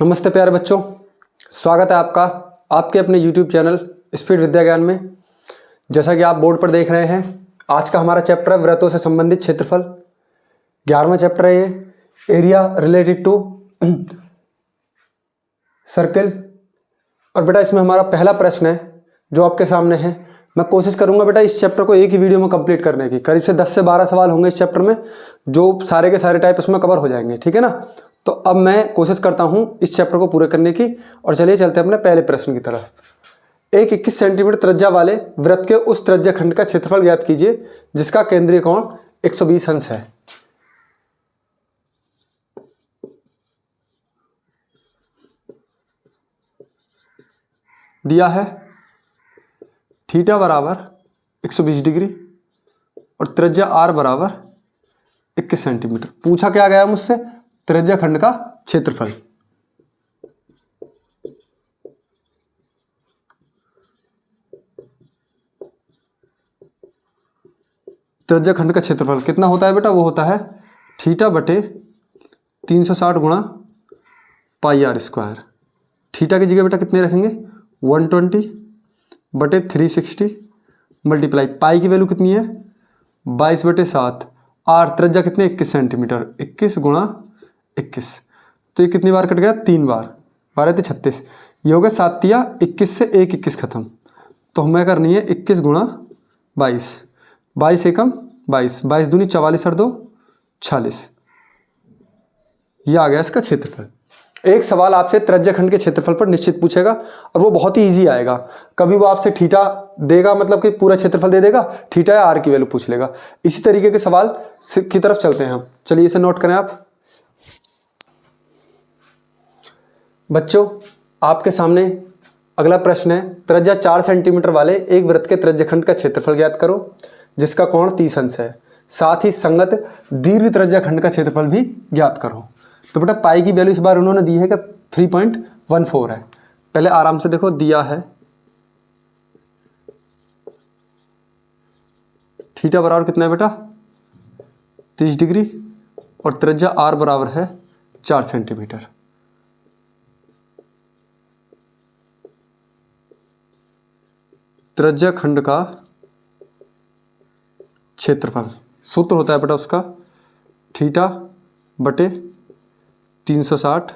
नमस्ते प्यारे बच्चों, स्वागत है आपका आपके अपने YouTube चैनल स्पीड विद्या ज्ञान में। जैसा कि आप बोर्ड पर देख रहे हैं, आज का हमारा चैप्टर है वृत्तों से संबंधित क्षेत्रफल। 11वां चैप्टर है ये, एरिया रिलेटेड टू सर्किल। और बेटा इसमें हमारा पहला प्रश्न है जो आपके सामने है। मैं कोशिश करूंगा बेटा इस चैप्टर को एक ही वीडियो में कंप्लीट करने की। करीब से 10 से 12 सवाल होंगे इस चैप्टर में, जो सारे के सारे टाइप इसमें कवर हो जाएंगे, ठीक है ना। तो अब मैं कोशिश करता हूं इस चैप्टर को पूरे करने की। और चलिए चलते हैं अपने पहले प्रश्न की तरफ। एक 21 सेंटीमीटर त्रिज्या वाले वृत्त के उस त्रिज्या खंड का क्षेत्रफल ज्ञात कीजिए जिसका केंद्रीय कोण 120 अंश है। दिया है थीटा बराबर 120 डिग्री और त्रिज्या आर बराबर 21 सेंटीमीटर। पूछा क्या गया मुझसे? त्रिज्या खंड का क्षेत्रफल। त्रिज्या खंड का क्षेत्रफल कितना होता है बेटा? वो होता है थीटा बटे 360 गुणा पाई आर स्क्वायर। थीटा की जगह बेटा कितने रखेंगे? 120 बटे 360 मल्टीप्लाई पाई की वैल्यू कितनी है? 22 बटे 7। आर त्रिज्या कितने? 21 सेंटीमीटर। 21 गुणा 21, तो ये कितनी बार कट गया? 3 बार। 12 × 36, ये हो गया 7 तिया 21 से 1 21 खत्म। तो हमें करनी है 21 गुणा 22, 22 एकम 22, 22 दूनी 44 और 2 46। ये आ गया इसका क्षेत्रफल। एक सवाल आपसे त्रिज्या खंड के क्षेत्रफल पर निश्चित पूछेगा और वो बहुत ही इजी आएगा। कभी वो आपसे थीटा देगा, मतलब कि पूरा क्षेत्रफल दे देगा, थीटा या आर की वैल्यू पूछ लेगा। इसी तरीके के सवाल की तरफ चलते हैं हम। चलिए इसे नोट करें आप बच्चों। आपके सामने अगला प्रश्न है, त्रिज्या 4 सेंटीमीटर वाले एक वृत्त के त्रिज्या खंड का क्षेत्रफल ज्ञात करो जिसका कोण 30 अंश है। साथ ही संगत दीर्घ त्रिज्या खंड का क्षेत्रफल भी ज्ञात करो। तो बेटा पाई की वैल्यू इस बार उन्होंने दी है कि 3.14 है। पहले आराम से देखो, दिया है थीटा बराबर कितना है बेटा? 30 डिग्री और त्रिज्या आर बराबर है 4 सेंटीमीटर। त्रिज्या खंड का क्षेत्रफल सूत्र होता है बेटा उसका थीटा बटे 360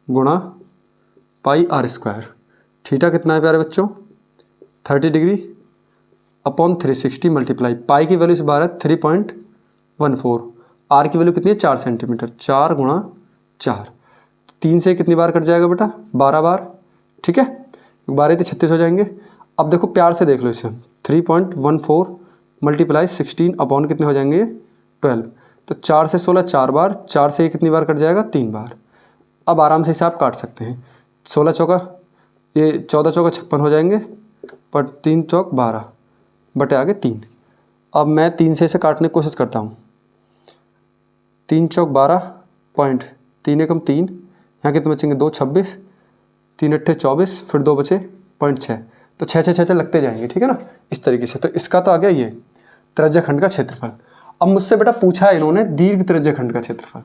गुणा पाई आर स्क्वायर। थीटा कितना है प्यारे बच्चों? 30 डिग्री अपॉन 360 मल्टीप्लाई पाई की वैल्यू इस बार है 3.14। आर की वैल्यू कितनी है? 4 सेंटीमीटर। 4 गुणा 4, 3 से कितनी बार कट जाएगा बेटा? 12 बार, ठीक है। 12 × 36 हो जाएंगे। अब देखो प्यार से देख लो इसे, 3.14 मल्टीप्लाई 16 अपॉन कितने हो जाएंगे? 12। तो 4 से 16 4 बार, 4 से ये कितनी बार कट जाएगा? 3 बार। अब आराम से हिसाब काट सकते हैं। 16 चौका ये 14 चौका 56 हो जाएंगे, पर 3 चौक 12 बटे आगे 3। अब मैं 3 से इसे काटने की कोशिश करता हूँ। 3 चौक 12 पॉइंट 3 एकम 3, यहाँ कितने बचेंगे? 2 26, 3 अट्ठे 24, फिर 2 बचे 0.6। तो 6 6 6 6 लगते जाएंगे, ठीक है ना, इस तरीके से। तो इसका तो आ गया ये त्रिज्या खंड का क्षेत्रफल। अब मुझसे बेटा पूछा है इन्होंने दीर्घ त्रिज्या खंड का क्षेत्रफल।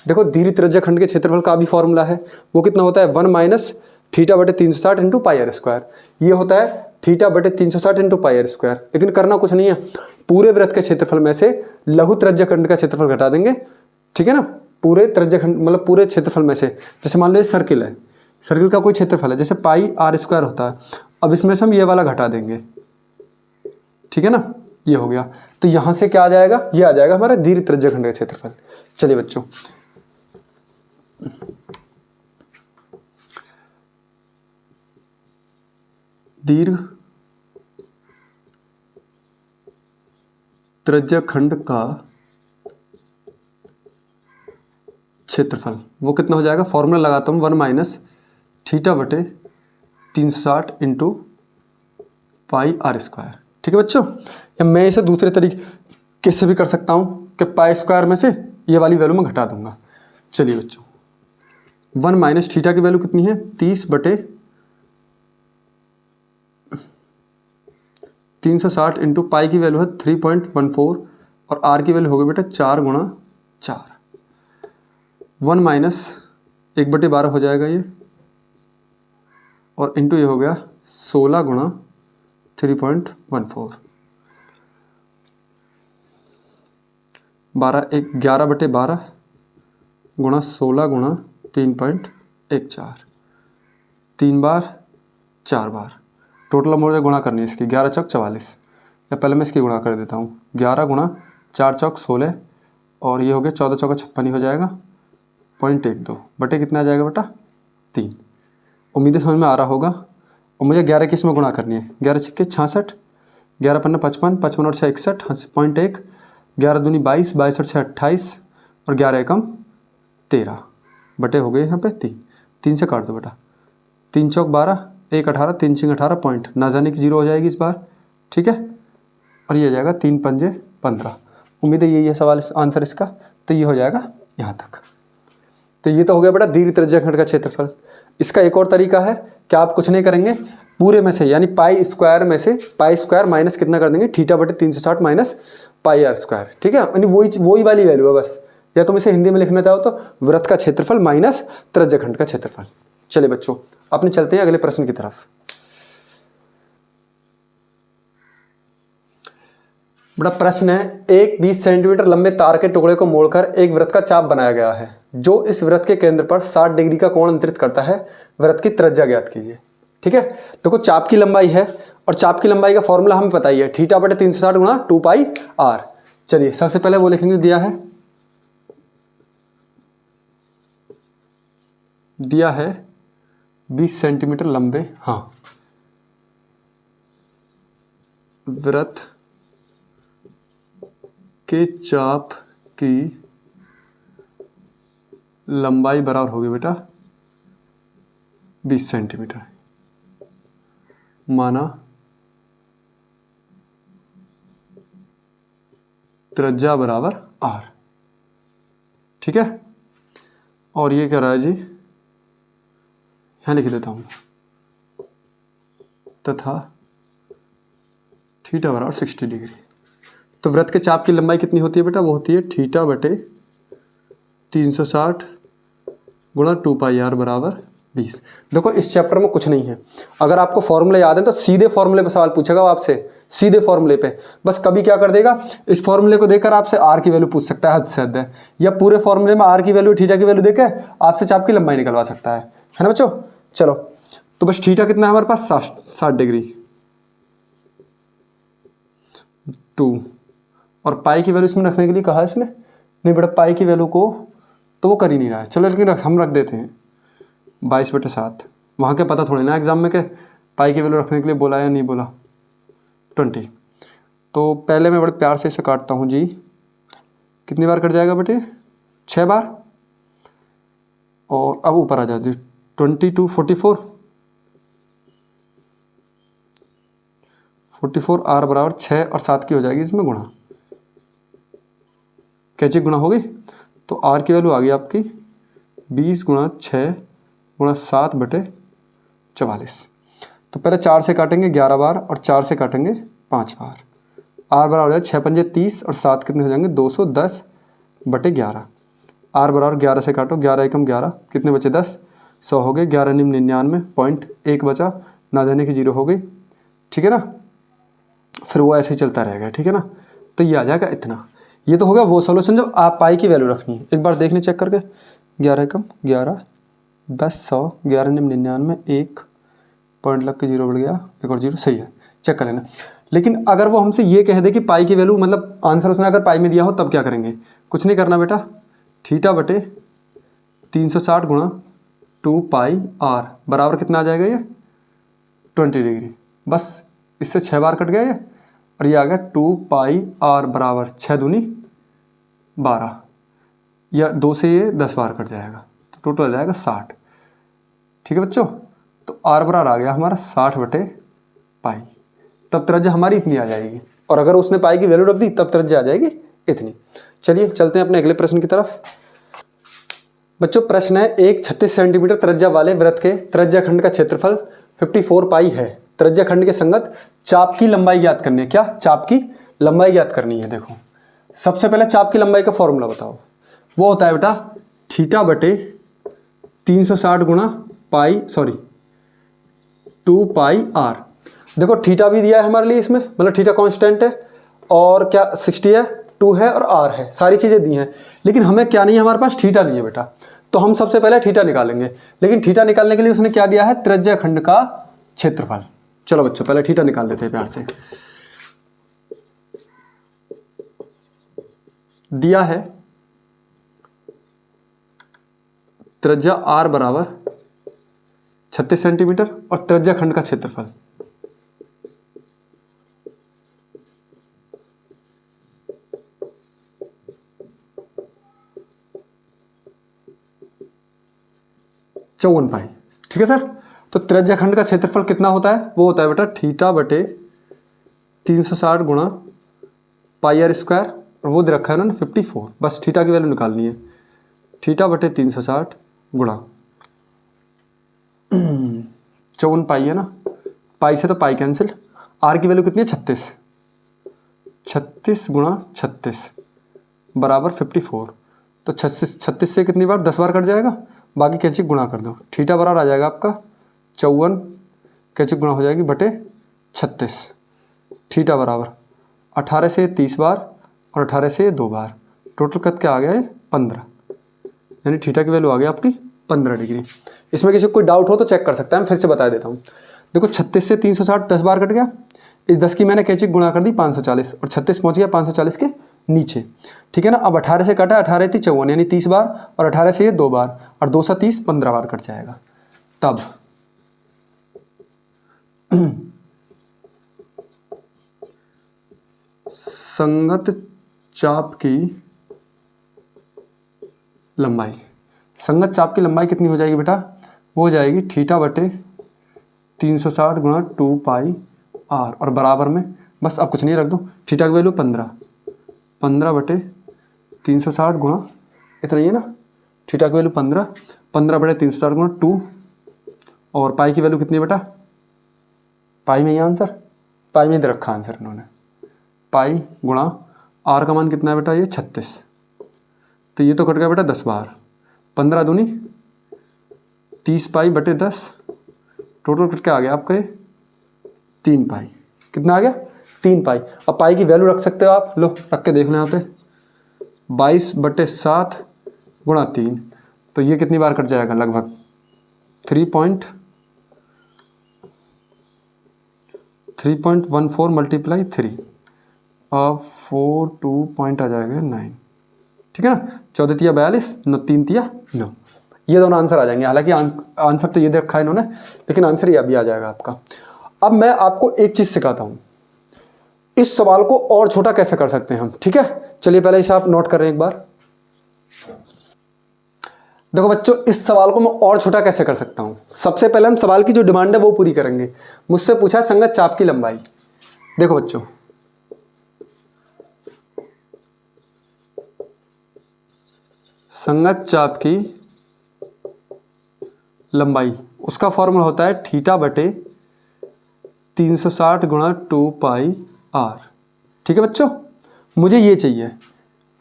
देखो दीर्घ त्रिज्या खंड के क्षेत्रफल का भी फॉर्मूला है, वो कितना होता है? 1 माइनस थीटा बटे 360 इंटू पाई आर स्क्वायर। ये होता है थीटा बटे 360 इंटू पाई आर स्क्वायर। लेकिन करना कुछ नहीं है, पूरे वृत्त के क्षेत्रफल में से लघु त्रिज्या खंड का क्षेत्रफल घटा देंगे, ठीक है ना। पूरे त्रिज्या खंड मतलब पूरे क्षेत्रफल में से, जैसे मान लो ये सर्किल है, सर्किल का कोई क्षेत्रफल है जैसे पाई आर स्क्वायर होता है। अब इसमें से हम ये वाला घटा देंगे, ठीक है ना, ये हो गया। तो यहां से क्या आ जाएगा? ये आ जाएगा हमारा दीर्घ त्रिज्या खंड का क्षेत्रफल। चलिए बच्चों, दीर्घ त्रिज्या खंड का क्षेत्रफल वो कितना हो जाएगा? फॉर्मूला लगाता हूं, 1 माइनस थीटा बटे 360 इंटू पाई आर स्क्वायर, ठीक है बच्चों। या मैं इसे दूसरे तरीके से भी कर सकता हूं कि पाई स्क्वायर में से ये वाली वैल्यू मैं घटा दूंगा। चलिए बच्चों, 1 माइनस थीटा की वैल्यू कितनी है? 30 बटे 360 इंटू पाई की वैल्यू है 3.14 और आर की वैल्यू होगी बेटा 4 गुणा 4। 1 माइनस 1/12 हो जाएगा ये, और इंटू ये हो गया 16 गुणा 3.14, 11/12 गुणा 16 गुणा 3.14, 3 बार 4 बार। टोटल मुझे गुणा करनी है इसकी, 11 चौक 44, या पहले मैं इसकी गुणा कर देता हूँ। 11 गुणा 4 चौक 16, और ये हो गया 14 चौका 56 ही हो जाएगा, 0.12 बटे कितना आ जाएगा बेटा 3। उम्मीद है समझ में आ रहा होगा। और मुझे 11 किस में गुणा करनी है, 11 छक्के 66, 11 पन्ना 55, 55 और 6 61, 0.1, 11 दूनी 22, 22 और 6 28, और 11 एकम 13 बटे हो गए यहाँ पे 3। 3 से काट दो बेटा, 3 चौक 12, 1 18, 3 6 18, पॉइंट ना जाने की 0 हो जाएगी इस बार, ठीक है। और ये हो जाएगा 3 पंजे 15। उम्मीद है यही है सवाल आंसर इसका, तो ये हो जाएगा यहाँ तक। तो ये तो हो गया बेटा दीर्घ त्रिज्या खंड का क्षेत्रफल। इसका एक और तरीका है कि आप कुछ नहीं करेंगे, पूरे में से यानी पाई स्क्वायर में से पाई स्क्वायर माइनस कितना कर देंगे, थीटा बटे 360 माइनस पाई आर स्क्वायर, ठीक है। यानी वही वाली वैल्यू है बस, या तुम इसे हिंदी में लिखना चाहो तो वृत्त का क्षेत्रफल माइनस त्रिज्या खंड का क्षेत्रफल। चलिए बच्चों अपने चलते हैं अगले प्रश्न की तरफ। बड़ा प्रश्न है, एक 20 सेंटीमीटर लंबे तार के टुकड़े को मोड़कर एक वृत्त का चाप बनाया गया है जो इस वृत्त के केंद्र पर 60 डिग्री का कोण अंतरित करता है, वृत्त की त्रिज्या ज्ञात कीजिए। ठीक है, देखो चाप की लंबाई है और चाप की लंबाई का फॉर्मूला हमें पता ही है, थीटा बटे 360 गुणा 2 पाई आर। चलिए सबसे पहले वो लिखेंगे, दिया है 20 सेंटीमीटर लंबे वृत्त के चाप की लंबाई बराबर होगी बेटा 20 सेंटीमीटर, माना त्रिज्या बराबर आर। ठीक है, और ये कह रहा है जी, यहां लिख देता हूं, तथा थीटा बराबर 60 डिग्री। तो वृत्त के चाप की लंबाई कितनी होती है बेटा, वो होती है थीटा बटे 360 गुणा 2 पाई आर बराबर 20। देखो इस चैप्टर में कुछ नहीं है, अगर आपको फॉर्मूले याद है तो सीधे फॉर्मूले पे सवाल पूछेगा वो आपसे, सीधे फॉर्मूले पे। बस कभी क्या कर देगा, इस फॉर्मूले को देखकर आपसे आर की वैल्यू पूछ सकता है, हद से हद है, या पूरे फॉर्मूले में आर की वैल्यू थीटा की वैल्यू देकर आपसे चाप की लंबाई निकलवा सकता है ना बच्चों। चलो तो बस थीटा कितना है हमारे पास, 60 डिग्री 2, और पाई की वैल्यू इसमें रखने के लिए कहा है इसने, नहीं बेटा पाई की वैल्यू को तो वो कर ही नहीं रहा है। चलो लेकिन हम रख देते हैं 22/7, वहाँ के पता थोड़ी ना एग्जाम में के पाई की वैल्यू रखने के लिए बोला या नहीं बोला, 20। तो पहले मैं बड़े प्यार से इसे काटता हूँ जी, कितनी बार कट जाएगा बेटे, 6 बार, और अब ऊपर आ जाओ जी 22 44 आर बराबर 6 और 7 की हो जाएगी इसमें गुणा, कैसे गुणा होगी, तो आर की वैल्यू आ गई आपकी 20 गुणा 6 गुणा 7 बटे 44। तो पहले 4 से काटेंगे 11 बार और 4 से काटेंगे 5 बार, आर बराबर हो जाए 6 पंजे 30 और 7 कितने हो जाएंगे 210 बटे 11। आर बराबर 11 से काटो, 11 एकम 11, कितने बचे 10, 100 हो गए, 11 निम 99, 0.1 बचा, ना जाने की 0 हो गई। ठीक है ना, फिर वो ऐसे ही चलता रहेगा। ठीक है ना, तो ये आ जाएगा इतना। ये तो होगा वो सॉल्यूशन जब आप पाई की वैल्यू रखनी है। एक बार देखने चेक करके, 11 एकम 11, 10 100, 11 निम 99, 1 पॉइंट लग के 0 बढ़ गया, एक और 0, सही है, चेक कर लेना। लेकिन अगर वो हमसे ये कह दे कि पाई की वैल्यू मतलब आंसर उसने अगर पाई में दिया हो तब क्या करेंगे, कुछ नहीं करना बेटा, थीटा बटे 360 गुणा 2 पाई आर बराबर कितना आ जाएगा ये 20 डिग्री। बस इससे 6 बार कट गया ये, और ये आ गया 2 पाई आर बराबर 6 दूनी 12, या 2 से ये 10 बार कट जाएगा, तो टोटल आ जाएगा 60। ठीक है बच्चों, तो आर बराबर आ गया हमारा 60 बटे पाई, तब त्रिज्या हमारी इतनी आ जाएगी, और अगर उसने पाई की वैल्यू रख दी तब त्रिज्या आ जाएगी इतनी। चलिए चलते हैं अपने अगले प्रश्न की तरफ। बच्चों प्रश्न है, एक 36 सेंटीमीटर त्रिज्या वाले वृत्त के त्रिज्या खंड का क्षेत्रफल 54 पाई है, त्रिज्या खंड के संगत चाप की लंबाई ज्ञात करनी है। क्या, चाप की लंबाई ज्ञात करनी है। देखो सबसे पहले चाप की लंबाई का फॉर्मूला बताओ, वो होता है बेटा थीटा बटे 360 गुणा पाई 2 पाई आर। देखो थीटा भी दिया है हमारे लिए इसमें, मतलब थीटा कांस्टेंट है और क्या 60 है, 2 है और आर है, सारी चीज़ें दी हैं। लेकिन हमें क्या नहीं है, हमारे पास थीटा नहीं है बेटा। तो हम सबसे पहले थीटा निकालेंगे, लेकिन थीटा निकालने के लिए उसने क्या दिया है, त्रिज्या खंड का क्षेत्रफल। चलो बच्चों पहले थीटा निकाल देते हैं प्यार से। दिया है त्रिज्या आर बराबर 36 सेंटीमीटर और त्रिज्या खंड का क्षेत्रफल चौवन पाई। ठीक है सर। तो त्रिज्या खंड का क्षेत्रफल कितना होता है, वो होता है बेटा थीटा बटे 360 गुणा पाई आर स्क्वायर, और वो दे रखा है ना 54। बस थीटा की वैल्यू निकालनी है, थीटा बटे 360 गुणा 54 पाई है ना, पाई से तो पाई कैंसिल, आर की वैल्यू कितनी है 36 गुणा 36 बराबर 54। तो 36 से कितनी बार 10 बार कट जाएगा, बाकी कैंची गुणा कर दो, थीटा बराबर आ जाएगा आपका 54, कैंची गुणा हो जाएगी बटे 36, थीटा बराबर 18 से 30 बार और 18 से 2 बार, टोटल कट क्या आ गया है 15, यानी थीटा की वैल्यू आ गई आपकी 15 डिग्री। इसमें किसी को कोई डाउट हो तो चेक कर सकता है, मैं फिर से बता देता हूँ। देखो 36 से 360 10 बार कट गया, इस 10 की मैंने कैंची गुणा कर दी 540 और 36 पहुँच गया 540 के नीचे। ठीक है ना। अब 18 से कटा, 18 थी 54 यानी 30 बार, और 18 से ये 2 बार और 2 से 30 15 बार कट जाएगा। तब संगत चाप की लंबाई, संगत चाप की लंबाई कितनी हो जाएगी बेटा, वो हो जाएगी थीटा बटे 360 गुणा 2 पाई आर, और बराबर में बस अब कुछ नहीं रख दो, थीटा की वैल्यू 15 बटे 360 गुणा इतना ही है ना, थीटा की वैल्यू 15 बटे 360 गुणा 2, और पाई की वैल्यू कितनी है बेटा, पाई में ही आंसर, पाई में दे रखा आंसर इन्होंने, पाई गुणा आर का मान कितना है बेटा, ये 36, तो ये तो कट गया बेटा 10 बार, 15 दूनी 30 पाई बटे 10, टोटल कट के आ गया आपका ये 3 पाई। कितना आ गया 3 पाई। अब पाई की वैल्यू रख सकते हो आप, लो रख के देख लो यहाँ पे 22 बटे 7 गुणा 3, तो ये कितनी बार कट जाएगा, लगभग 3.14 मल्टीप्लाई 3 और 4 2 पॉइंट आ जाएगा 9। ठीक है ना, 14 तिया 42, 9 3 तिया 9, ये दोनों आंसर आ जाएंगे। हालांकि आंसर तो ये दे रखा है इन्होंने, लेकिन आंसर ये अभी आ जाएगा आपका। अब मैं आपको एक चीज़ सिखाता हूँ, इस सवाल को और छोटा कैसे कर सकते हैं हम। ठीक है, चलिए पहले इसे आप नोट कर रहे हैं एक बार। देखो बच्चों, इस सवाल को मैं और छोटा कैसे कर सकता हूँ। सबसे पहले हम सवाल की जो डिमांड है वो पूरी करेंगे। मुझसे पूछा है संगत चाप की लंबाई। देखो बच्चों, संगत चाप की लंबाई, उसका फॉर्मूला होता है थीटा बटे 360 गुणा 2 पाई आर। ठीक है बच्चों, मुझे ये चाहिए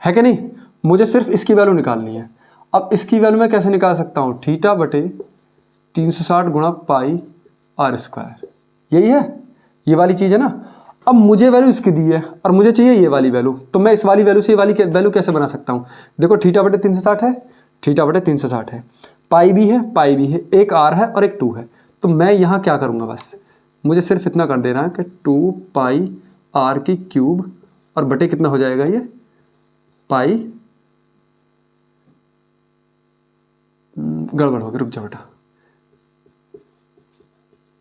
है कि नहीं, मुझे सिर्फ इसकी वैल्यू निकालनी है। अब इसकी वैल्यू मैं कैसे निकाल सकता हूँ, थीटा बटे 360 गुणा पाई आर स्क्वायर, यही है, ये वाली चीज़ है ना। अब मुझे वैल्यू इसकी दी है और मुझे चाहिए ये वाली वैल्यू, तो मैं इस वाली वैल्यू से ये वाली वैल्यू कैसे बना सकता हूँ। देखो थीटा बटे 360 है, थीटा बटे 360 है, पाई भी है, पाई भी है, एक आर है और एक 2 है। तो मैं यहाँ क्या करूँगा, बस मुझे सिर्फ इतना कर देना है कि 2 पाई आर की क्यूब और बटे कितना हो जाएगा ये पाई, गड़बड़ हो गई, रुक जाओ बेटा,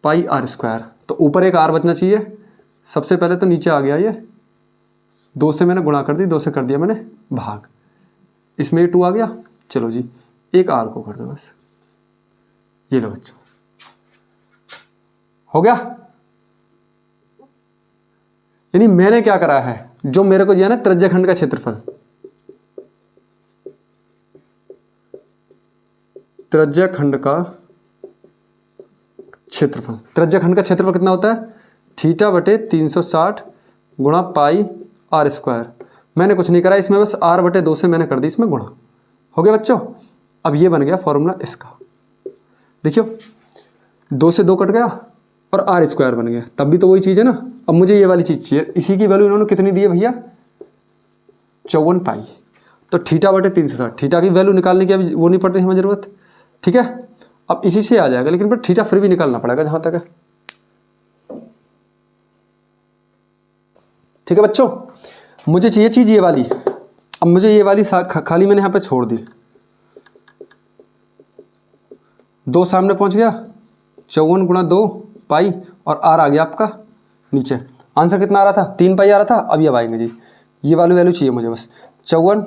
पाई आर स्क्वायर। तो ऊपर एक आर बचना चाहिए, सबसे पहले तो नीचे आ गया ये 2 से मैंने गुणा कर दी, 2 से कर दिया मैंने भाग, इसमें ये 2 आ गया। चलो जी, एक आर को कर दो बस, ये लो बच्चों, हो गया। यानी मैंने क्या करा है, जो मेरे को दिया ना त्रिज्या खंड का क्षेत्रफल, त्रिज्या खंड का क्षेत्रफल, त्रिज्या खंड का क्षेत्रफल कितना होता है, थीटा बटे 360 गुणा पाई आर स्क्वायर। मैंने कुछ नहीं करा इसमें, बस आर बटे 2 से मैंने कर दी इसमें गुणा, हो गया बच्चों। अब ये बन गया फॉर्मूला इसका। देखियो 2 से 2 कट गया और आर स्क्वायर बन गया, तब भी तो वही चीज़ है ना। अब मुझे ये वाली चीज़ चाहिए, इसी की वैल्यू इन्होंने कितनी दी है भैया 54 पाई। तो थीटा बटे 360, थीटा की वैल्यू निकालने की अभी वो नहीं पड़ती हमें ज़रूरत, ठीक है। अब इसी से आ जाएगा, लेकिन फिर थीटा फिर भी निकालना पड़ेगा जहाँ तक है, ठीक है बच्चों। मुझे चाहिए चीज़ ये वाली। अब मुझे ये वाली खाली मैंने यहाँ पे छोड़ दी, 2 सामने पहुँच गया, 54 गुणा 2 पाई और आर आ गया आपका नीचे। आंसर कितना आ रहा था 3 पाई आ रहा था। अब आएंगे जी, ये वाली वैल्यू चाहिए मुझे बस। 54,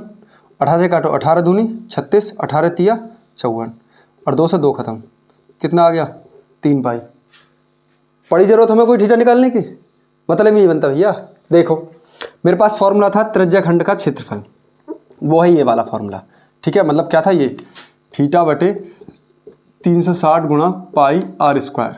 18 से काटो, 18 दूनी 36, 18 तिया 54 और 2 से 2 खत्म, कितना आ गया 3 पाई। पड़ी जरूरत हमें कोई थीटा निकालने की, मतलब ये बनता भैया। देखो मेरे पास फॉर्मूला था त्रिज्या खंड का क्षेत्रफल, वो है ये वाला फॉर्मूला, ठीक है। मतलब क्या था ये, थीटा बटे 360 गुणा पाई आर स्क्वायर।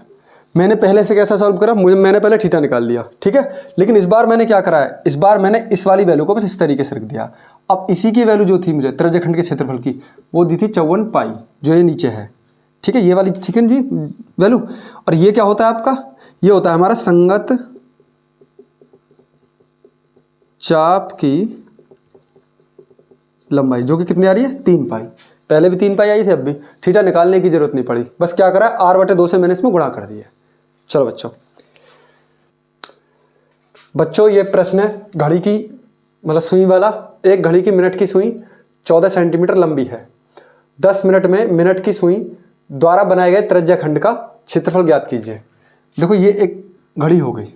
मैंने पहले से कैसा सॉल्व करा, मैंने पहले थीटा निकाल लिया, ठीक है। लेकिन इस बार मैंने क्या करा है, इस बार मैंने इस वाली वैल्यू को बस इस तरीके से रख दिया। अब इसी की वैल्यू जो थी मुझे त्रिज्याखंड के क्षेत्रफल की, वो दी थी 54 पाई, जो ये नीचे है, ठीक है, ये वाली, ठीक है जी वैल्यू। और ये क्या होता है आपका, ये होता है हमारा संगत चाप की लंबाई, जो कि कितनी आ रही है 3 पाई। पहले भी 3 पाई आई थी, अब भी। थीटा निकालने की जरूरत नहीं पड़ी, बस क्या करा आर बटे 2 से मैंने इसमें गुणा कर दिया। चलो बच्चों ये प्रश्न है घड़ी की, मतलब सुई वाला। एक घड़ी की मिनट की सुई 14 सेंटीमीटर लंबी है। 10 मिनट में मिनट की सुई द्वारा बनाए गए त्रिज्याखंड का क्षेत्रफल ज्ञात कीजिए। देखो ये एक घड़ी हो गई,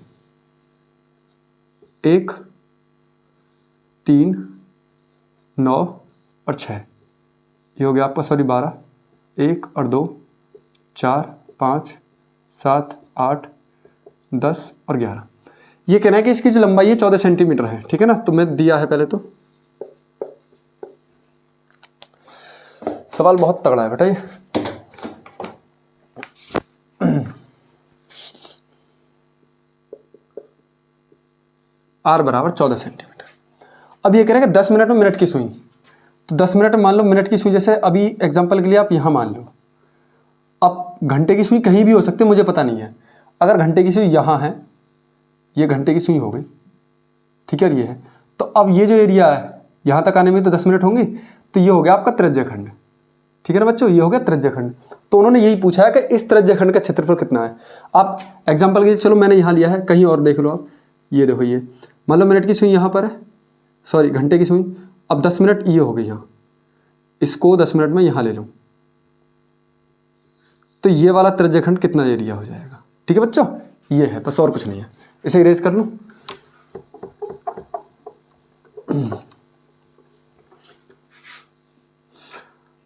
1, 3, 9 और 6, ये हो गया आपका, सॉरी 12, 1 और 2, 4, 5, 7, 8, 10 और 11। ये कहना है कि इसकी जो लंबाई है 14 सेंटीमीटर है, ठीक है ना। तो मैं दिया है पहले तो, सवाल बहुत तगड़ा है बेटा ये। आर बराबर 14 सेंटीमीटर। अब ये कह रहे हैं कि 10 मिनट में मिनट की सुई, तो 10 मिनट में मान लो मिनट की सुई, जैसे अभी एग्जांपल के लिए आप यहाँ मान लो। अब घंटे की सुई कहीं भी हो सकती है, मुझे पता नहीं है। अगर घंटे की सुई यहाँ है, ये घंटे की सुई हो गई, ठीक है, ये है। तो अब ये जो एरिया है यहाँ तक आने में तो 10 मिनट होंगे, तो ये हो गया आपका त्रिज्याखंड, ठीक है ना बच्चों, ये हो गया त्रिज्याखंड। तो उन्होंने यही पूछा है कि इस त्रिज्याखंड का क्षेत्रफल कितना है। आप एग्जांपल के लिए, चलो मैंने यहाँ लिया है, कहीं और देख लो आप। ये देखो, ये मान लो मिनट की सुई यहाँ पर है, सॉरी घंटे की सुई। अब 10 मिनट ये हो गई यहाँ, इसको 10 मिनट में यहाँ ले लूँ, तो ये वाला त्रिज्याखंड कितना एरिया हो जाएगा, ठीक है बच्चों। ये है बस, और कुछ नहीं है। इसे इरेज कर लूँ।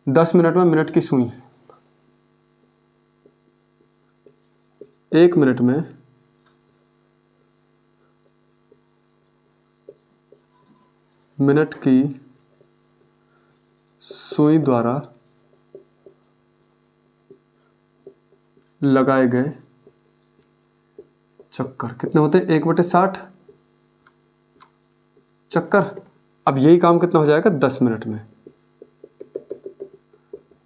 दस मिनट में मिनट की सुई, 1 मिनट में मिनट की सुई द्वारा लगाए गए चक्कर कितने होते हैं, 1/60 चक्कर। अब यही काम कितना हो जाएगा 10 मिनट में,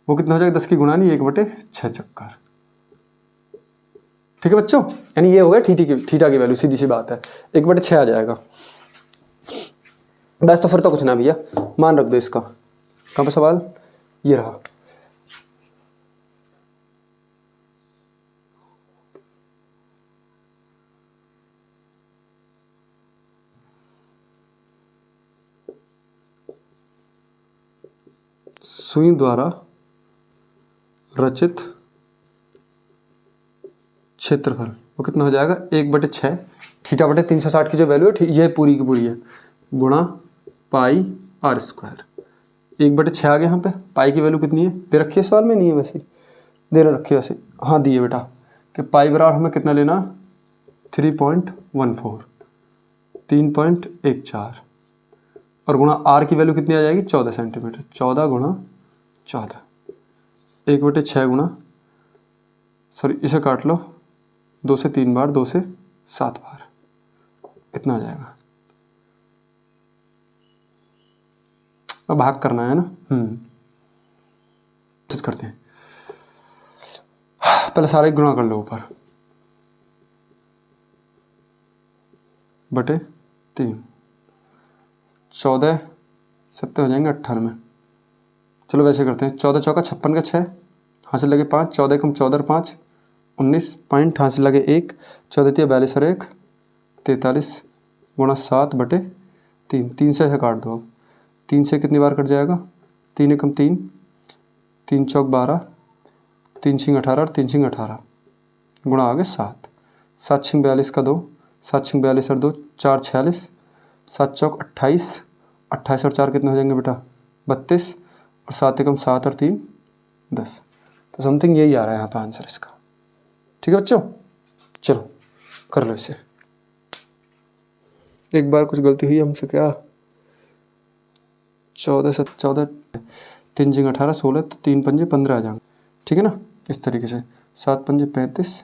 वो कितना हो जाएगा 10 की गुणा नहीं, 1/6 चक्कर, ठीक है बच्चों। यानी ये हो गया थीटा की वैल्यू, सीधी सी बात है 1/6 आ जाएगा बस। तो फिर तो कुछ ना भैया, मान रख दो इसका। कहाँ पर सवाल, ये रहा। सुई द्वारा रचित क्षेत्रफल वो कितना हो जाएगा 1/6 थीटा बटे 360 की जो वैल्यू है, ये पूरी की पूरी है, गुणा पाई आर स्क्वायर। 1/6 आ गया यहाँ पे। पाई की वैल्यू कितनी है दे रखी है सवाल में, नहीं है वैसे दे रखी है वैसे, हाँ दी है बेटा, कि पाई बराबर हमें कितना लेना 3.14 3.14 और गुणा आर की वैल्यू कितनी आ जाएगी 14 सेंटीमीटर। 14 गुणा 14, 1/6 गुणा, सॉरी इसे काट लो, 2 से 3 बार, 2 से 7 बार, इतना आ जाएगा। अब भाग करना है ना, करते हैं। पहले सारे गुणा कर लो ऊपर बटे 3, 14 7 हो जाएंगे 98। चलो वैसे करते हैं, 14 चौका 56 का 6, हासिल लगे 5, 14 कम 14 5 19 पॉइंट, हासिल लगे 1, 14 42 और 1 43 गुणा 7 बटे 3, 3 से काट दो। अब 3 से कितनी बार कट जाएगा, 3 एकम 3, 3 चौक 12, 3 छिंग 18 और 3 छिंग 18 गुणा आ गए 7, 7 छिंग 42 का 2, 7 छिंग 42 और 2 4 46, 7 चौक 28, 28 और 4 कितने हो जाएंगे बेटा 32 और 7 एकम 7 और 3 10। तो समथिंग यही आ रहा है यहाँ पर आंसर इसका। ठीक है बच्चों, चलो कर लो इसे। एक बार कुछ गलती हुई हमसे, क्या 14 से 14 3 जिंग 18 16 तो 3 पंजे 15 आ जाएंगे। ठीक है ना, इस तरीके से 7 पंजे 35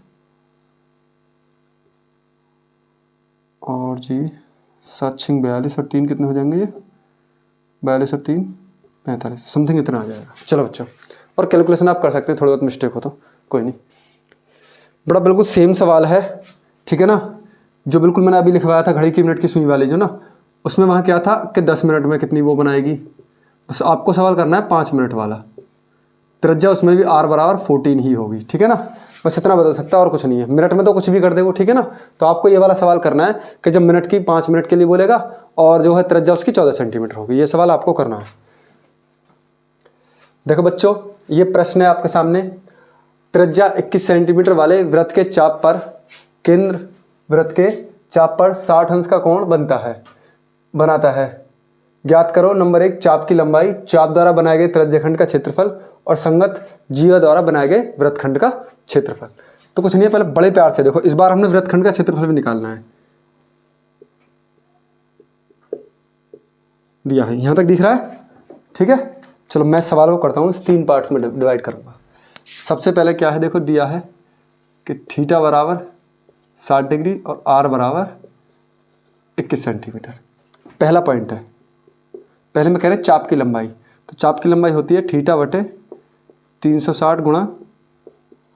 और जी 7 छिंग 42 और 3 कितने हो जाएंगे, ये 42 और 3 45 समथिंग इतना आ जाएगा। चलो बच्चों, और कैलकुलेशन आप कर सकते हैं, थोड़ी बहुत मिस्टेक हो तो कोई नहीं। बड़ा बिल्कुल सेम सवाल है, ठीक है ना, जो बिल्कुल मैंने अभी लिखवाया था घड़ी की मिनट की सुई वाली जो ना, उसमें वहाँ क्या था कि 10 मिनट में कितनी वो बनाएगी। बस आपको सवाल करना है 5 मिनट वाला, त्रिज्या उसमें भी r बराबर 14 ही होगी। ठीक है ना, बस इतना बदल सकता है और कुछ नहीं है। मिनट में तो कुछ भी कर दे वो, ठीक है ना। तो आपको ये वाला सवाल करना है कि जब मिनट की 5 मिनट के लिए बोलेगा और जो है त्रिज्या उसकी 14 सेंटीमीटर होगी, ये सवाल आपको करना है। देखो बच्चों, ये प्रश्न है आपके सामने। त्रिज्या 21 सेंटीमीटर वाले वृत्त के चाप पर, केंद्र वृत्त के चाप पर 60 अंश का कोण बनाता है। ज्ञात करो नंबर 1 चाप की लंबाई, चाप द्वारा बनाए गए त्रिज्याखंड का क्षेत्रफल और संगत जीवा द्वारा बनाए गए वृत्तखंड का क्षेत्रफल। तो कुछ नहीं है, पहले बड़े प्यार से देखो, इस बार हमने वृत्तखंड का क्षेत्रफल भी निकालना है। दिया है, यहां तक दिख रहा है, ठीक है। चलो मैं सवाल को करता हूँ, इस 3 पार्ट्स में डिवाइड करूंगा। सबसे पहले क्या है, देखो दिया है कि थीटा बराबर 60 डिग्री और आर बराबर 21 सेंटीमीटर। पहला पॉइंट है, पहले मैं कह रहे चाप की लंबाई, तो चाप की लंबाई होती है थीटा बटे 360 गुणा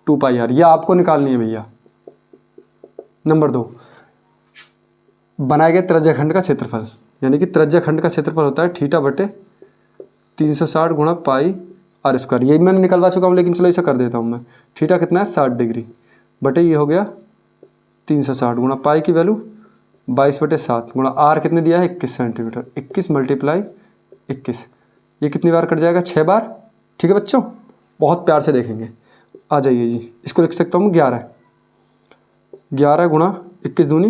2 पाई आर, यह आपको निकालनी है भैया। नंबर 2, बनाए गए त्रिज्याखंड का क्षेत्रफल, यानी कि त्रिज्याखंड का क्षेत्रफल होता है थीटा बटे 360 गुणा पाई आर स्क्वायर। यही मैंने निकलवा चुका हूँ, लेकिन चलो इसे कर देता हूँ मैं। थीटा कितना है 60 डिग्री बटे ये हो गया 360 गुणा पाई की वैल्यू 22/7 गुणा आर कितने दिया है 21 सेंटीमीटर। 21 × 21, ये कितनी बार कट जाएगा 6 बार। ठीक है बच्चों, बहुत प्यार से देखेंगे। आ जाइए जी, इसको लिख सकता हूँ 11 गुणा 21 दूनी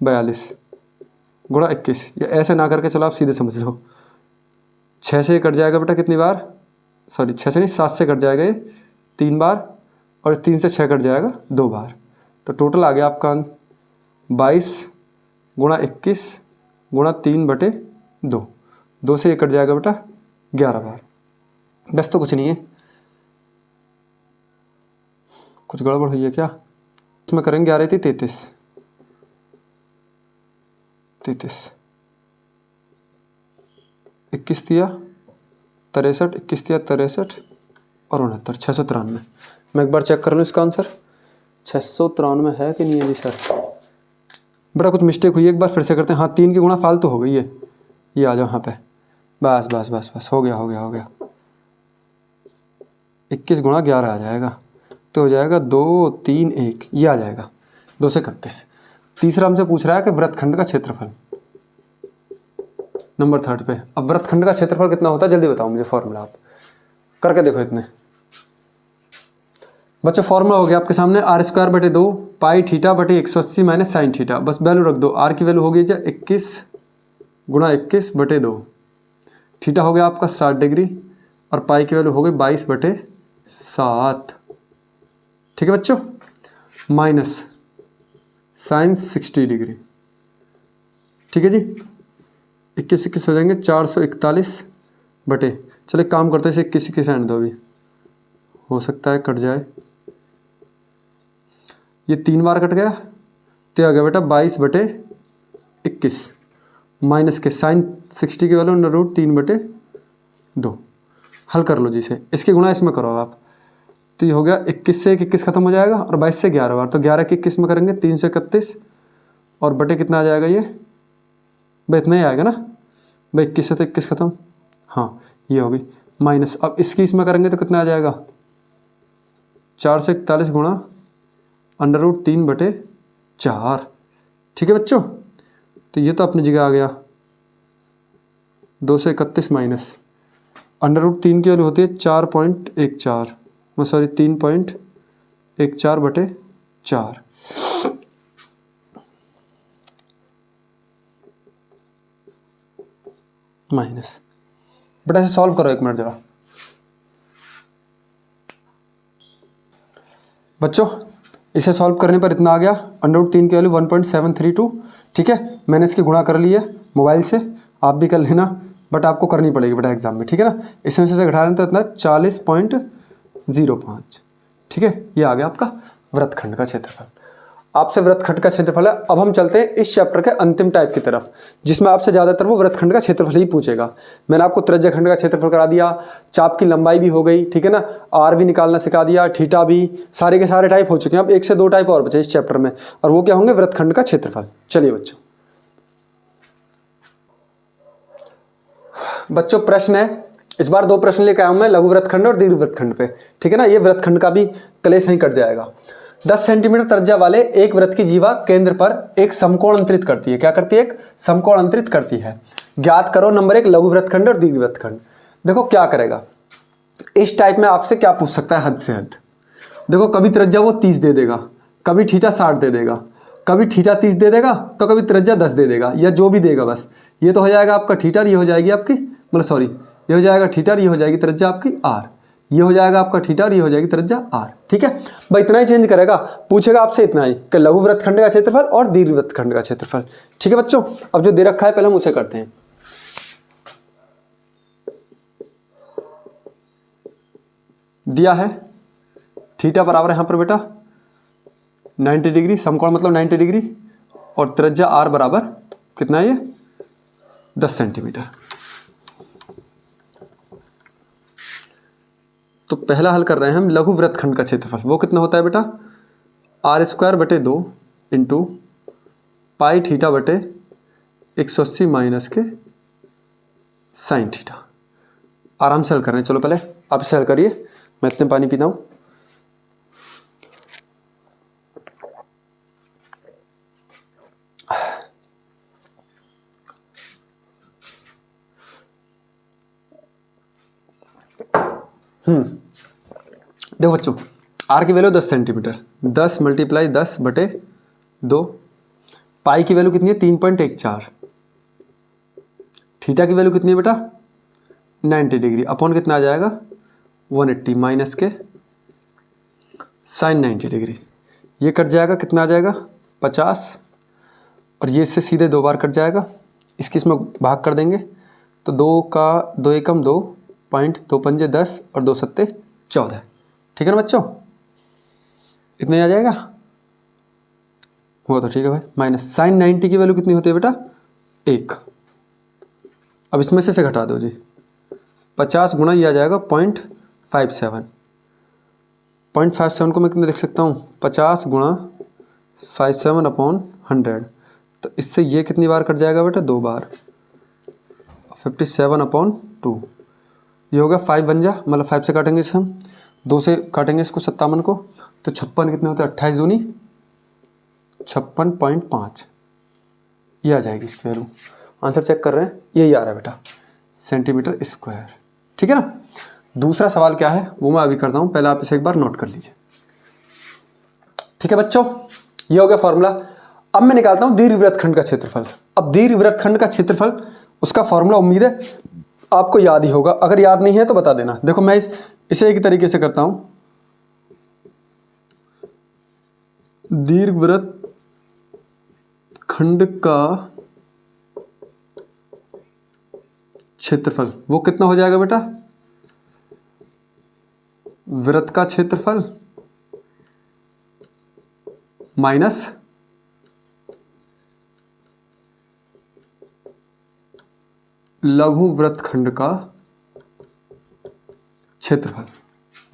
42 गुणा 21। या ऐसे ना करके चलो आप सीधे समझ लो, 6 से कट जाएगा बेटा कितनी बार, सॉरी 6 से नहीं 7 से कट जाएगा ये 3 बार, और 3 से 6 कट जाएगा 2 बार। तो टोटल आ गया आपका 22 गुणा 21 गुणा 3/2, 2 से ये कट जाएगा बेटा 11 बार। बस, तो कुछ नहीं है। कुछ गड़बड़ हुई है क्या, इसमें करेंगे 11 थी 33 21 दिया 63, 21 दिया 63 और 69, 693। मैं एक बार चेक कर लूँ इसका आंसर 693 है कि नहीं है जी सर। बड़ा कुछ मिस्टेक हुई है, एक बार फिर से करते हैं। हाँ, 3 की गुणा फालतू हो गई है, ये आ जाओ यहाँ पे। बस बस बस बस, हो गया 21 गुणा 11 आ जाएगा, तो हो जाएगा 2 3 1, ये आ जाएगा 2 से 31। तीसरा हमसे पूछ रहा है कि वृत्तखंड का क्षेत्रफल, नंबर 3 पे। अब वृत्तखंड का क्षेत्रफल कितना होता है जल्दी बताओ मुझे, फॉर्मूला आप करके देखो इतने बच्चों। फॉर्मूला हो गया आपके सामने, r² बटे 2 पाई थीटा बटे 180 माइनस साइन थीटा। बस वैल्यू रख दो, r की वैल्यू हो गई 21 गुणा 21 बटे 2, थीटा हो गया आपका 60 डिग्री और पाई की वैल्यू हो गई 22/7। ठीक है बच्चों, माइनस साइन 60 डिग्री। ठीक है जी, 21 हो जाएंगे 441 बटे, चलो एक काम करते हैं, इसे 21 रहने दो, अभी हो सकता है कट जाए। ये 3 बार कट गया, तो आ गया बेटा 22/21 माइनस के साइन 60 की वैल्यू √3/2। हल कर लो जी इसे, इसके गुणा इसमें करो आप। तो ये हो गया 21 से 21 खत्म हो जाएगा और 22 से 11 बार, तो 11 के 21 में करेंगे 331 और बटे कितना आ जाएगा ये भाई इतना ही आएगा ना भाई, 21 से तो 21 खत्म, हाँ ये होगी माइनस। अब इसकी इसमें करेंगे तो कितना आ जाएगा 4 से 41 गुणा √3/4। ठीक है बच्चों, तो ये तो अपनी जगह आ गया 2 से 31 माइनस √3 की वैल्यू होती है 4.14, सॉरी 3.14/4 माइनस। बेटा ऐसे सॉल्व करो, 1 मिनट जरा बच्चों। इसे सॉल्व करने पर इतना आ गया √3 की वैल्यू 1.732। ठीक है, मैंने इसकी गुणा कर ली है मोबाइल से, आप भी कर लेना, बट आपको करनी पड़ेगी बेटा एग्जाम में। ठीक है ना, इसमें से घटा लें तो इतना 40.05। ठीक है, ये आ गया आपका वृत्तखंड का क्षेत्रफल। आपसे वृत्तखंड का क्षेत्रफल है। अब हम चलते हैं इस चैप्टर के अंतिम टाइप की तरफ, जिसमें आपसे ज़्यादातर वो वृत्तखंड का क्षेत्रफल ही पूछेगा। मैंने आपको त्रिज्याखंड का क्षेत्रफल करा दिया, चाप की लंबाई भी हो गई, ठीक है ना, आर भी निकालना सिखा दिया, थीटा भी, सारे के सारे टाइप हो चुके हैं। अब 1 से 2 टाइप और बचे इस चैप्टर में, और वो क्या होंगे, वृत्तखंड का क्षेत्रफल। चलिए बच्चों प्रश्न है, इस बार 2 प्रश्न लेकर आया हूं मैं, लघु वृत्तखंड और दीर्घ वृत्तखंड पे। ठीक है ना, ये वृत्तखंड का भी क्लेश ही कट जाएगा। 10 सेंटीमीटर त्रिज्या वाले एक वृत्त की जीवा केंद्र पर एक समकोण अंतरित करती है। क्या करती है? एक समकोण अंतरित करती है। ज्ञात करो नंबर 1 लघु वृत्तखंड और दीर्घ वृत्तखंड। देखो क्या करेगा, इस टाइप में आपसे क्या पूछ सकता है, हद से हद। देखो कभी त्रिज्या वो 30 दे देगा, कभी थीटा 60 दे देगा, कभी थीटा 30 दे देगा, तो कभी त्रिज्या 10 दे देगा, या जो भी देगा बस। ये तो हो जाएगा आपका थीटा, ये हो जाएगी आपकी, मतलब सॉरी, ये हो जाएगा थीटा, ये हो जाएगी त्रिज्या आपकी आर, ये हो जाएगा आपका थीटा, ये हो जाएगी त्रिज्या आर। ठीक है भाई, इतना ही चेंज करेगा, पूछेगा आपसे इतना ही कि लघु वृत्तखंड का क्षेत्रफल और दीर्घ वृत्तखंड का क्षेत्रफल। ठीक है बच्चों, अब जो दे रखा है पहले हम उसे करते हैं। दिया है थीटा बराबर यहां पर बेटा 90 डिग्री, समकोण मतलब 90 डिग्री, और त्रिज्या आर बराबर कितना है, ये 10 सेंटीमीटर। तो पहला हल कर रहे हैं हम लघु वृत्तखंड का क्षेत्रफल। वो कितना होता है बेटा, r²/2 इंटू पाई थीटा बटे 180 माइनस के साइन थीटा। आराम से हल कर रहे हैं, चलो पहले आप इसे हल करिए, मैं इतने पानी पीता हूँ। देखो बच्चों, आर की वैल्यू 10 सेंटीमीटर, 10 × 10/2, पाई की वैल्यू कितनी है 3.14, थीटा की वैल्यू कितनी है बेटा 90 डिग्री, अपॉन कितना आ जाएगा 180 माइनस के साइन 90 डिग्री। ये कट जाएगा, कितना आ जाएगा 50, और ये इससे सीधे 2 बार कट जाएगा, इसकी इसमें भाग कर देंगे तो 2 का 2 एकम 2, 2 पंजे 10 और 2 सत्ते 14। ठीक है ना बच्चों, इतना ही आ जाएगा, हुआ तो ठीक है भाई। माइनस साइन 90 की वैल्यू कितनी होती है बेटा 1। अब इसमें से घटा दो जी, 50 गुणा ये आ जाएगा 0.57। 0.57 को मैं कितने लिख सकता हूँ, 50 गुणा 57/100। तो इससे ये कितनी बार कट जाएगा बेटा 2 बार, 57/2। ये होगा 5 बन जा, मतलब 5 से काटेंगे इसे हम, 2 से काटेंगे इसको 57 को, तो 56 कितने होते हैं 28 दूनी 56.5, ये आ जाएगी इसकी वैल्यू। आंसर चेक कर रहे हैं, यही आ रहा है बेटा सेंटीमीटर स्क्वायर। ठीक है ना। दूसरा सवाल क्या है वो मैं अभी करता हूँ, पहले आप इसे एक बार नोट कर लीजिए। ठीक है बच्चों, ये हो गया फॉर्मूला। अब मैं निकालता हूँ दीर्घ वृत्तखंड का क्षेत्रफल। अब दीर्घ वृत्तखंड का क्षेत्रफल, उसका फॉर्मूला उम्मीद है आपको याद ही होगा, अगर याद नहीं है तो बता देना। देखो मैं इसे एक तरीके से करता हूँ, दीर्घवृत्तखंड का क्षेत्रफल वो कितना हो जाएगा बेटा, वृत्त का क्षेत्रफल माइनस लघु वृत्तखंड का क्षेत्रफल।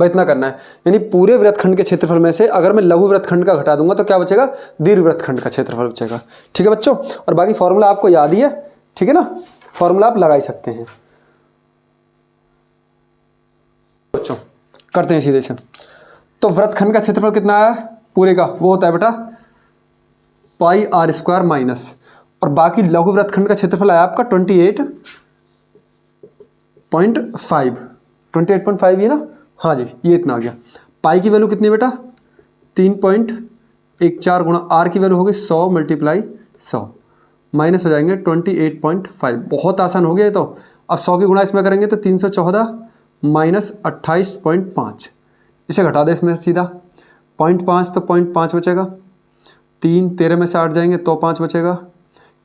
भाई इतना करना है। यानी पूरे वृत्तखंड के क्षेत्रफल में से अगर मैं लघु वृत्तखंड का घटा दूंगा तो क्या बचेगा, दीर्घ वृत्तखंड का क्षेत्रफल बचेगा। ठीक है बच्चों, और बाकी फॉर्मूला आपको याद ही है, ठीक है ना, फॉर्मूला आप लगा ही सकते हैं। बच्चों करते हैं सीधे से, तो वृत्तखंड का क्षेत्रफल कितना आया पूरे का, वो होता है बेटा पाई आर स्क्वायर माइनस, और बाकी लघु वृत्तखंड का क्षेत्रफल आया आपका 28.5 ये ना, हाँ जी ये इतना आ गया। पाई की वैल्यू कितनी बेटा 3.14 गुणा आर की वैल्यू होगी 100 मल्टीप्लाई 100, माइनस हो जाएंगे 28.5। बहुत आसान हो गया ये तो। अब 100 की गुणा इसमें करेंगे तो 314 माइनस 28.5, इसे घटा दे इसमें सीधा 0.5 तो 0.5 बचेगा, 3 13 में से 8 जाएंगे तो 5 बचेगा,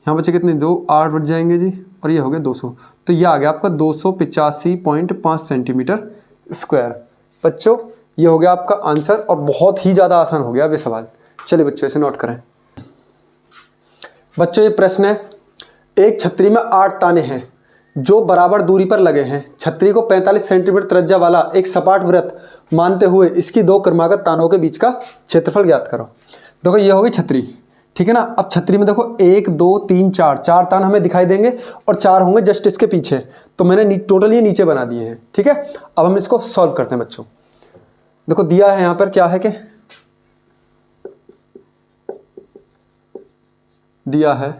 यहाँ बचे कितने 2 8 बच जाएंगे जी, और ये हो गया 200। तो ये आ गया आपका 285.5 सेंटीमीटर स्क्वायर। बच्चों ये हो गया आपका आंसर, और बहुत ही ज़्यादा आसान हो गया अब ये सवाल। चलिए बच्चों इसे नोट करें। बच्चों ये प्रश्न है, एक छतरी में 8 ताने हैं जो बराबर दूरी पर लगे हैं। छतरी को 45 सेंटीमीटर त्रिज्या वाला एक सपाट वृत्त मानते हुए इसकी 2 क्रमागत तानों के बीच का क्षेत्रफल ज्ञात करो। देखो ये होगी छतरी, ठीक है ना। अब छतरी में देखो 1 2 3 4 तान हमें दिखाई देंगे और 4 होंगे जस्ट इसके पीछे, तो मैंने टोटल ये नीचे बना दिए हैं, ठीक है। अब हम इसको सॉल्व करते हैं बच्चों। देखो दिया है यहाँ पर क्या है कि दिया है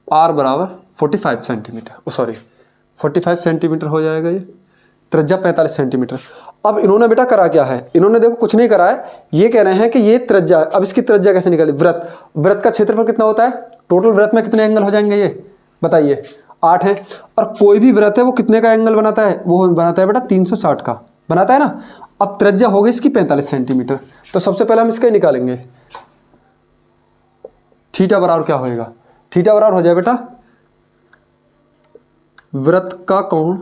r बराबर 45 सेंटीमीटर, सॉरी 45 सेंटीमीटर हो जाएगा, ये त्रिज्या 45 सेंटीमीटर। अब इन्होंने बेटा करा क्या है, इन्होंने देखो कुछ नहीं करा है, ये कह रहे हैं कि ये त्रिज्या, अब इसकी त्रिज्या कैसे निकाली, वृत्त का क्षेत्रफल कितना होता है, टोटल वृत्त में कितने एंगल हो जाएंगे ये बताइए, 8 है। और कोई भी वृत्त है वो कितने का एंगल बनाता है, वो बनाता है बेटा 360 का बनाता है ना। अब त्रिज्या होगी इसकी 45 सेंटीमीटर, तो सबसे पहले हम इसका निकालेंगे। थीटा बराबर क्या होएगा, थीटा बराबर हो जाए बेटा वृत्त का कोण,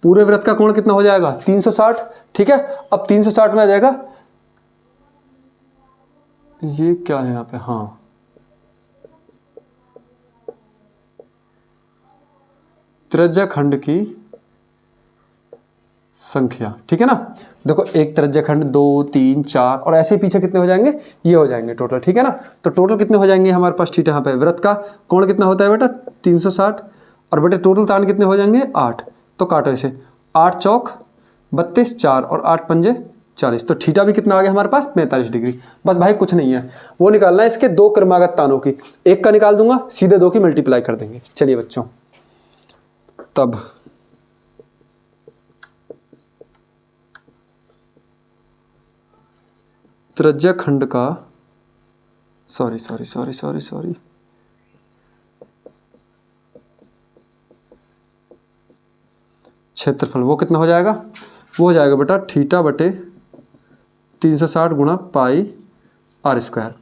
पूरे वृत्त का कोण कितना हो जाएगा 360, ठीक है। अब 360 में आ जाएगा, ये क्या है यहाँ पे, हाँ त्रिज्या खंड की संख्या, ठीक है ना। देखो एक त्रिज्या खंड 2 3 4 और ऐसे पीछे कितने हो जाएंगे, ये हो जाएंगे टोटल, ठीक है ना। तो टोटल कितने हो जाएंगे हमारे पास, ठीक है यहाँ पे वृत्त का कोण कितना होता है बेटा 360, और बेटे टोटल तान कितने हो जाएंगे 8, तो काटो इसे, 8 चौक 32, 4 और 8 पंजे 40, तो थीटा भी कितना आ गया हमारे पास 45 डिग्री। बस भाई कुछ नहीं है, वो निकालना है इसके 2 क्रमागत तानों की, एक का निकाल दूंगा सीधे 2 की मल्टीप्लाई कर देंगे। चलिए बच्चों तब त्रिज्या खंड का सॉरी क्षेत्रफल वो कितना हो जाएगा, वो हो जाएगा बेटा थीटा बटे 360 गुणा पाई आर स्क्वायर।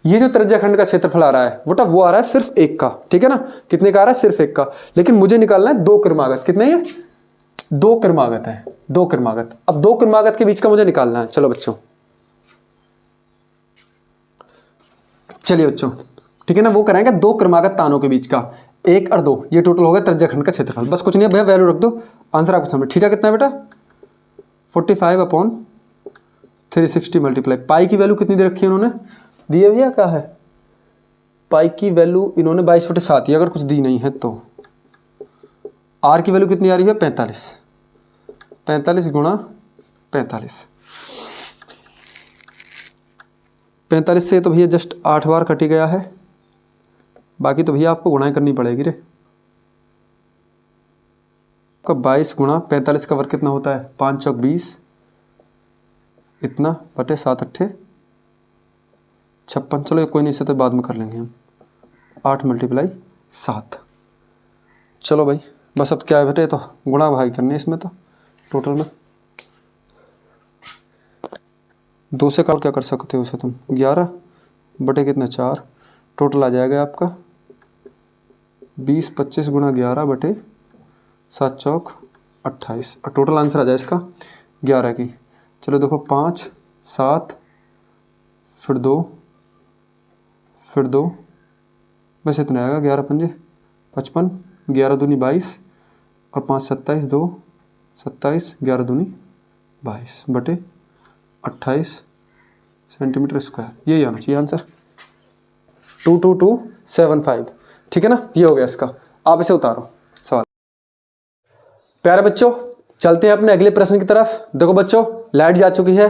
ये जो त्रिज्या खंड का क्षेत्रफल आ रहा है बेटा वो आ रहा है सिर्फ एक का, ठीक है ना। कितने का आ रहा है, सिर्फ एक का, लेकिन मुझे निकालना है 2 क्रमागत, कितने ये 2 क्रमागत है, 2 क्रमागत। अब 2 क्रमागत के बीच का मुझे निकालना है। चलो बच्चों चलिए बच्चों, ठीक है ना, वो कराएंगे 2 क्रमागत तानों के बीच का, 1 और 2, ये टोटल हो गया त्रिज्या खंड का क्षेत्रफल। बस कुछ नहीं है भैया, वैल्यू रख दो, आंसर आपको सामने। थीटा कितना है बेटा 45/360 मल्टीप्लाई, पाई की वैल्यू कितनी दे रखी है उन्होंने, दी है भैया क्या है, पाई की वैल्यू इन्होंने 22/7 ही, अगर कुछ दी नहीं है तो। आर की वैल्यू कितनी आ रही है 45, 45 गुणा 45, 45 से तो भैया जस्ट 8 बार कटी गया है, बाकी तो भैया आपको गुणाएं करनी पड़ेगी रे। का 22 गुणा 45 का वर्ग कितना होता है, 5 चौक 20, इतना बटे 7 अट्ठे 56। चलो कोई नहीं, इसे तो बाद में कर लेंगे हम, 8 मल्टीप्लाई 7। चलो भाई बस अब क्या है बेटे, तो गुणा भाई करनी है इसमें, तो टोटल में 2 से क्या कर सकते हो उसे तुम, 11 बटे कितना 4, टोटल आ जाएगा आपका 20 25 गुणा 11 बटे 7 चौक 28, और टोटल आंसर आ जाए इसका 11 की। चलो देखो 5 7 फिर 2 बस इतना आएगा, 11 पंजे 55, 11 दूनी 22 और 5 27 2 27 11 दूनी 22 बटे 28 सेंटीमीटर स्क्वायर। यही आना चाहिए आंसर 22275। ठीक है ना, ये हो गया इसका। आप इसे उतारो सवाल। प्यारे बच्चों चलते हैं अपने अगले प्रश्न की तरफ। देखो बच्चों लाइट जा चुकी है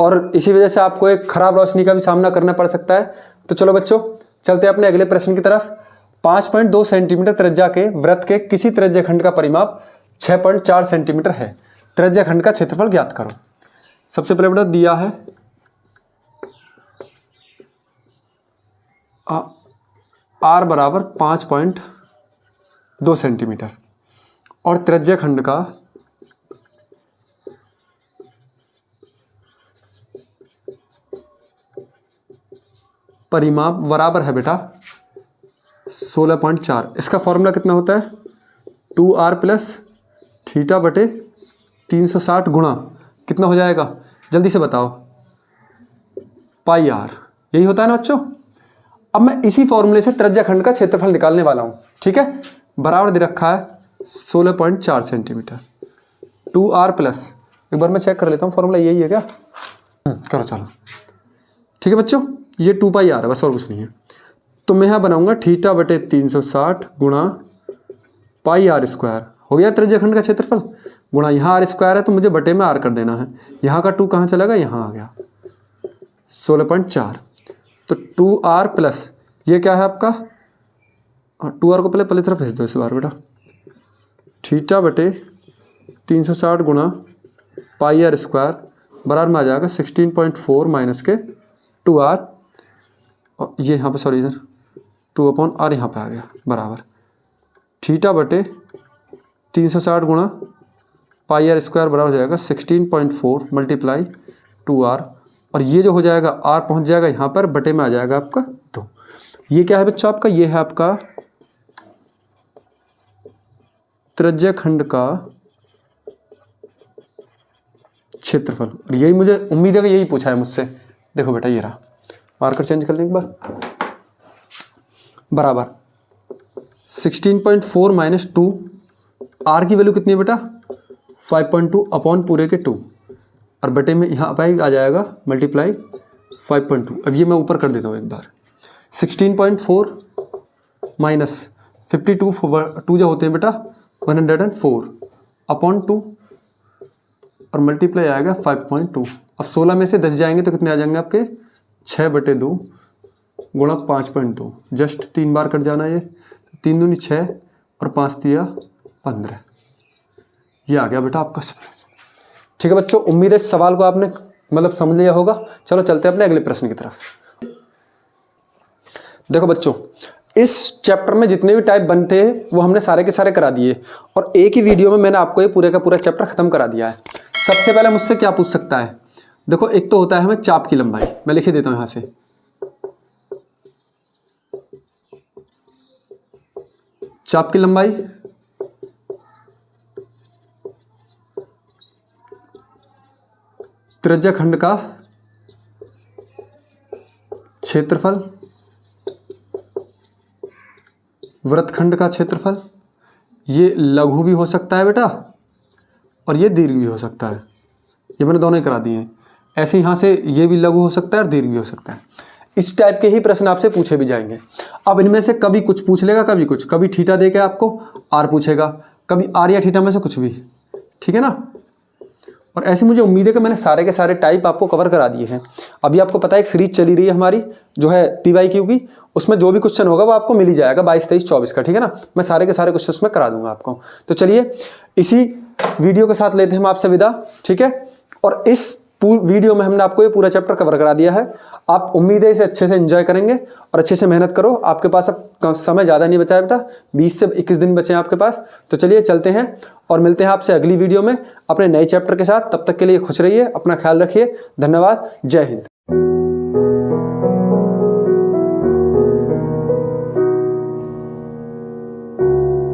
और इसी वजह से आपको एक खराब रोशनी का भी सामना करना पड़ सकता है। तो चलो बच्चों चलते हैं अपने अगले प्रश्न की तरफ। 5.2 सेंटीमीटर त्रिज्या के वृत्त के किसी त्रिज्या खंड का परिमाप 6.4 सेंटीमीटर है। त्रिज्या खंड का क्षेत्रफल ज्ञात करो। सबसे पहले बेटा दिया है r बराबर 5.2 सेंटीमीटर और त्रिज्या खंड का परिमाप बराबर है बेटा 16.4। इसका फॉर्मूला कितना होता है 2r प्लस थीटा बटे 360 गुणा कितना हो जाएगा जल्दी से बताओ पाई r। यही होता है ना बच्चों। अब मैं इसी फॉर्मूले से त्रिज्या खंड का क्षेत्रफल निकालने वाला हूं। ठीक है, बराबर दे रखा है 16.4 सेंटीमीटर 2r प्लस, एक बार मैं चेक कर लेता हूं फॉर्मूला यही है क्या। करो चलो। ठीक है बच्चों ये 2 पाई r है बस और कुछ नहीं है। तो मैं यहाँ बनाऊंगा थीटा बटे 360 गुणा पाई r स्क्वायर। हो गया त्रिज्या खंड का क्षेत्रफल गुणा यहाँ r स्क्वायर है तो मुझे बटे में r कर देना है। यहाँ का 2 कहाँ चला गया, यहाँ आ गया 16.4। तो 2r प्लस ये क्या है आपका 2r को पहले तरफ भेज दो इस बार बेटा। थीटा बटे 360 गुणा पाई r स्क्वायर बराबर में आ जाएगा 16.4 माइनस के 2r और ये यहाँ पे सॉरी सर 2/r यहाँ पे आ गया बराबर थीटा बटे 360 गुणा पाई r स्क्वायर बराबर हो जाएगा 16.4 मल्टीप्लाई 2r और ये जो हो जाएगा r पहुँच जाएगा यहाँ पर बटे में आ जाएगा आपका 2। ये क्या है बच्चों आपका, ये है आपका त्रिज्या खंड का क्षेत्रफल। और यही मुझे उम्मीद है कि यही पूछा है मुझसे। देखो बेटा ये रहा, मार्कर चेंज कर लें एक बार, बराबर 16.4 माइनस 2 आर की वैल्यू कितनी है बेटा 5.2 अपॉन पूरे के 2 और बटे में यहाँ पे आ जाएगा मल्टीप्लाई 5.2। अब ये मैं ऊपर कर देता हूँ एक बार 16.4 माइनस 52 2 जो होते हैं बेटा 104 अपॉन 2 और मल्टीप्लाई आएगा 5.2। अब 16 में से 10 जाएंगे तो कितने आ जाएंगे आपके 6/2 गुणा 5.2। जस्ट 3 बार कट जाना ये 3 दूनी 6 और 5 दिया 15। ये आ गया बेटा आपका। ठीक है बच्चों उम्मीद है इस सवाल को आपने मतलब समझ लिया होगा। चलो चलते हैं अपने अगले प्रश्न की तरफ। देखो बच्चों इस चैप्टर में जितने भी टाइप बनते हैं वो हमने सारे के सारे करा दिए और एक ही वीडियो में मैंने आपको ये पूरे का पूरा चैप्टर खत्म करा दिया है। सबसे पहले मुझसे क्या पूछ सकता है, देखो एक तो होता है हमें चाप की लंबाई, मैं लिख देता हूं यहां से चाप की लंबाई, त्रिज्या खंड का क्षेत्रफल, वृत्तखंड का क्षेत्रफल। ये लघु भी हो सकता है बेटा और ये दीर्घ भी हो सकता है, ये मैंने दोनों ही करा दिए हैं। ऐसे यहाँ से ये भी लघु हो सकता है और दीर्घ भी हो सकता है। इस टाइप के ही प्रश्न आपसे पूछे भी जाएंगे। अब इनमें से कभी कुछ पूछ लेगा कभी कुछ, कभी थीटा देके आपको आर पूछेगा, कभी आर या थीटा में से कुछ भी। ठीक है ना। और ऐसे मुझे उम्मीद है कि मैंने सारे के सारे टाइप आपको कवर करा दिए हैं। अभी आपको पता है एक सीरीज चली रही है हमारी जो है PYQ की, उसमें जो भी क्वेश्चन होगा वो आपको मिल ही जाएगा 22, 23, 24 का। ठीक है ना, मैं सारे के सारे क्वेश्चन उसमें करा दूंगा आपको। तो चलिए इसी वीडियो के साथ लेते हैं हम आपसे विदा। ठीक है, और इस वीडियो में हमने आपको ये पूरा चैप्टर कवर करा दिया है। आप उम्मीद है इसे अच्छे से एंजॉय करेंगे और अच्छे से मेहनत करो। आपके पास अब समय ज़्यादा नहीं बचा है बेटा, 20 से 21 दिन बचे हैं आपके पास। तो चलिए चलते हैं और मिलते हैं आपसे अगली वीडियो में अपने नए चैप्टर के साथ। तब तक के लिए खुश रहिए, अपना ख्याल रखिए। धन्यवाद, जय हिंद।